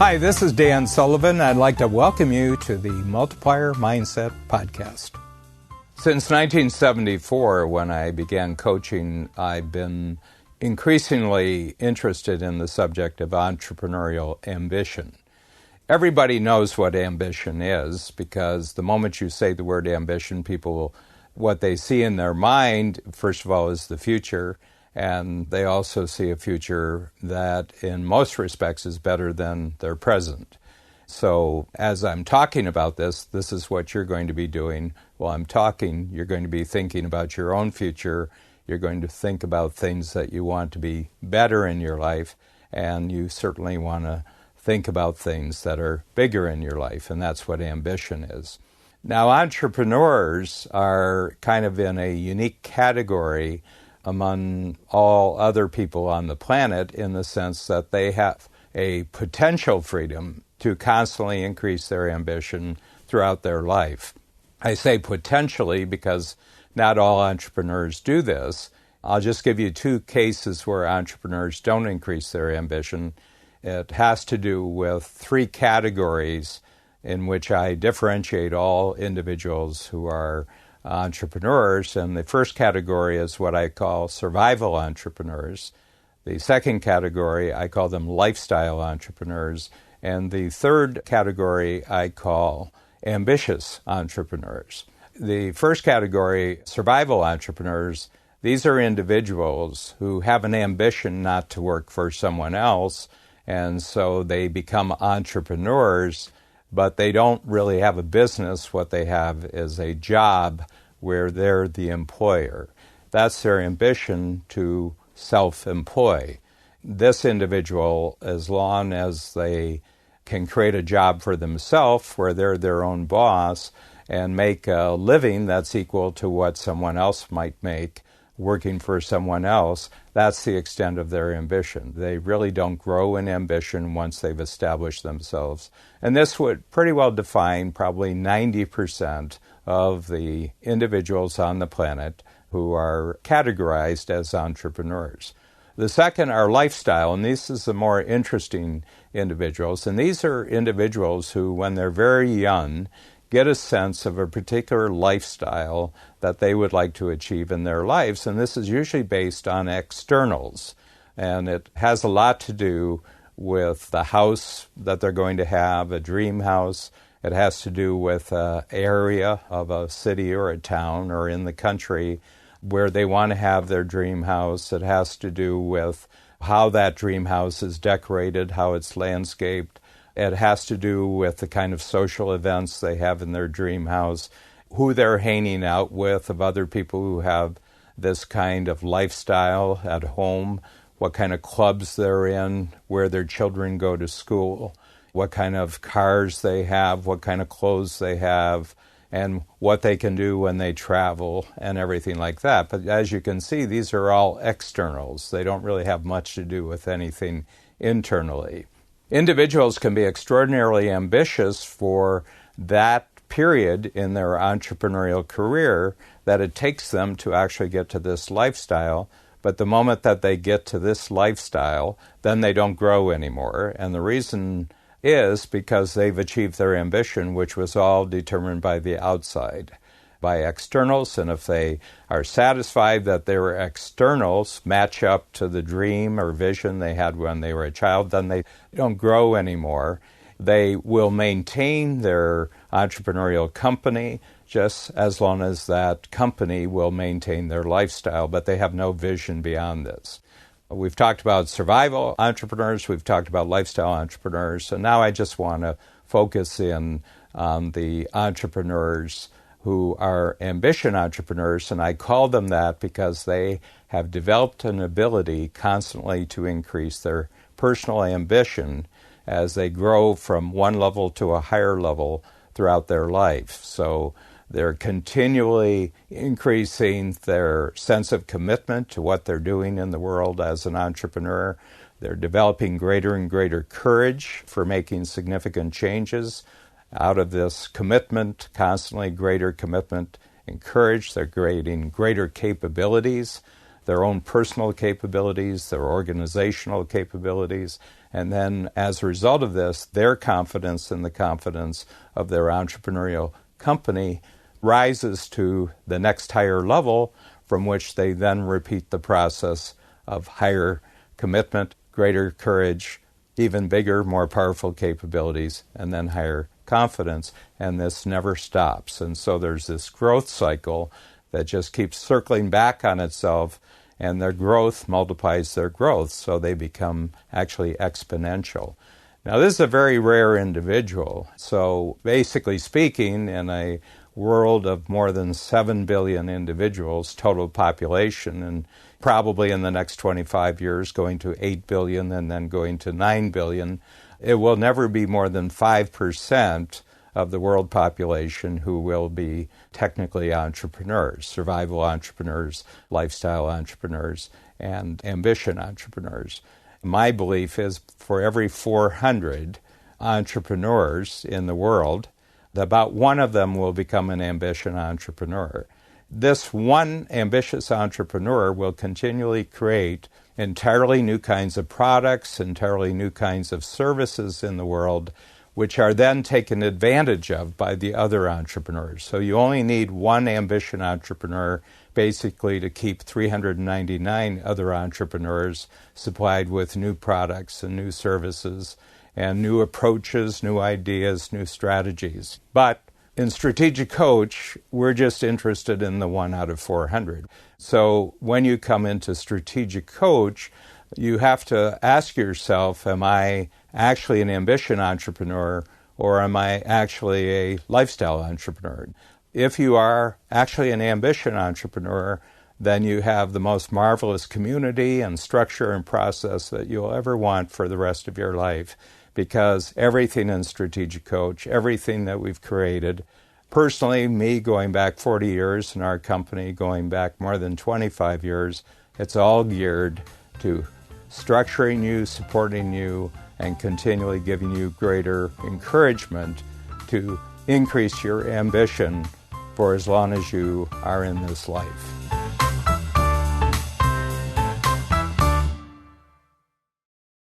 Hi, this is Dan Sullivan. I'd like to welcome you to the Multiplier Mindset Podcast. Since 1974, when I began coaching, I've been increasingly interested in the subject of entrepreneurial ambition. Everybody knows what ambition is because the moment you say the word ambition, what they see in their mind, first of all, is the future. And they also see a future that, in most respects, is better than their present. So as I'm talking about this is what you're going to be doing. While I'm talking, you're going to be thinking about your own future. You're going to think about things that you want to be better in your life. And you certainly want to think about things that are bigger in your life. And that's what ambition is. Now, entrepreneurs are kind of in a unique category among all other people on the planet in the sense that they have a potential freedom to constantly increase their ambition throughout their life. I say potentially because not all entrepreneurs do this. I'll just give you two cases where entrepreneurs don't increase their ambition. It has to do with three categories in which I differentiate all individuals who are entrepreneurs, and the first category is what I call survival entrepreneurs. The second category, I call them lifestyle entrepreneurs, and the third category I call ambitious entrepreneurs. The first category, survival entrepreneurs, these are individuals who have an ambition not to work for someone else, and so they become entrepreneurs, but they don't really have a business. What they have is a job where they're the employer. That's their ambition to self-employ. This individual, as long as they can create a job for themselves where they're their own boss and make a living that's equal to what someone else might make working for someone else, that's the extent of their ambition. They really don't grow in ambition once they've established themselves. And this would pretty well define probably 90% of the individuals on the planet who are categorized as entrepreneurs. The second are lifestyle, and this is the more interesting individuals. And these are individuals who, when they're very young, get a sense of a particular lifestyle that they would like to achieve in their lives. And this is usually based on externals. And it has a lot to do with the house that they're going to have, a dream house. It has to do with an area of a city or a town or in the country where they want to have their dream house. It has to do with how that dream house is decorated, how it's landscaped. It has to do with the kind of social events they have in their dream house, who they're hanging out with of other people who have this kind of lifestyle at home, what kind of clubs they're in, where their children go to school, what kind of cars they have, what kind of clothes they have, and what they can do when they travel and everything like that. But as you can see, these are all externals. They don't really have much to do with anything internally. Individuals can be extraordinarily ambitious for that period in their entrepreneurial career that it takes them to actually get to this lifestyle. But the moment that they get to this lifestyle, then they don't grow anymore. And the reason is because they've achieved their ambition, which was all determined by the outside, by externals. And if they are satisfied that their externals match up to the dream or vision they had when they were a child, then they don't grow anymore. They will maintain their entrepreneurial company just as long as that company will maintain their lifestyle, but they have no vision beyond this. We've talked about survival entrepreneurs, we've talked about lifestyle entrepreneurs, and now I just want to focus in on the entrepreneurs who are ambition entrepreneurs, and I call them that because they have developed an ability constantly to increase their personal ambition as they grow from one level to a higher level throughout their life. So they're continually increasing their sense of commitment to what they're doing in the world as an entrepreneur. They're developing greater and greater courage for making significant changes. Out of this commitment, constantly greater commitment and courage, they're creating greater capabilities. their own personal capabilities, their organizational capabilities, and then as a result of this, their confidence and the confidence of their entrepreneurial company rises to the next higher level, from which they then repeat the process of higher commitment, greater courage, even bigger, more powerful capabilities, and then higher confidence. And this never stops. And so there's this growth cycle that just keeps circling back on itself, and their growth multiplies their growth, so they become actually exponential. Now, this is a very rare individual. So basically speaking, in a world of more than 7 billion individuals, total population, and probably in the next 25 years going to 8 billion and then going to 9 billion, it will never be more than 5% of the world population who will be technically entrepreneurs, survival entrepreneurs, lifestyle entrepreneurs, and ambition entrepreneurs. My belief is for every 400 entrepreneurs in the world, about one of them will become an ambition entrepreneur. This one ambitious entrepreneur will continually create entirely new kinds of products, entirely new kinds of services in the world, which are then taken advantage of by the other entrepreneurs. So you only need one ambition entrepreneur basically to keep 399 other entrepreneurs supplied with new products and new services and new approaches, new ideas, new strategies. But in Strategic Coach, we're just interested in the 1 out of 400. So when you come into Strategic Coach, you have to ask yourself, am I actually an ambition entrepreneur, or am I actually a lifestyle entrepreneur? If you are actually an ambition entrepreneur, then you have the most marvelous community and structure and process that you'll ever want for the rest of your life, because everything in Strategic Coach, everything that we've created, personally, me going back 40 years and our company going back more than 25 years, it's all geared to structuring you, supporting you, and continually giving you greater encouragement to increase your ambition for as long as you are in this life.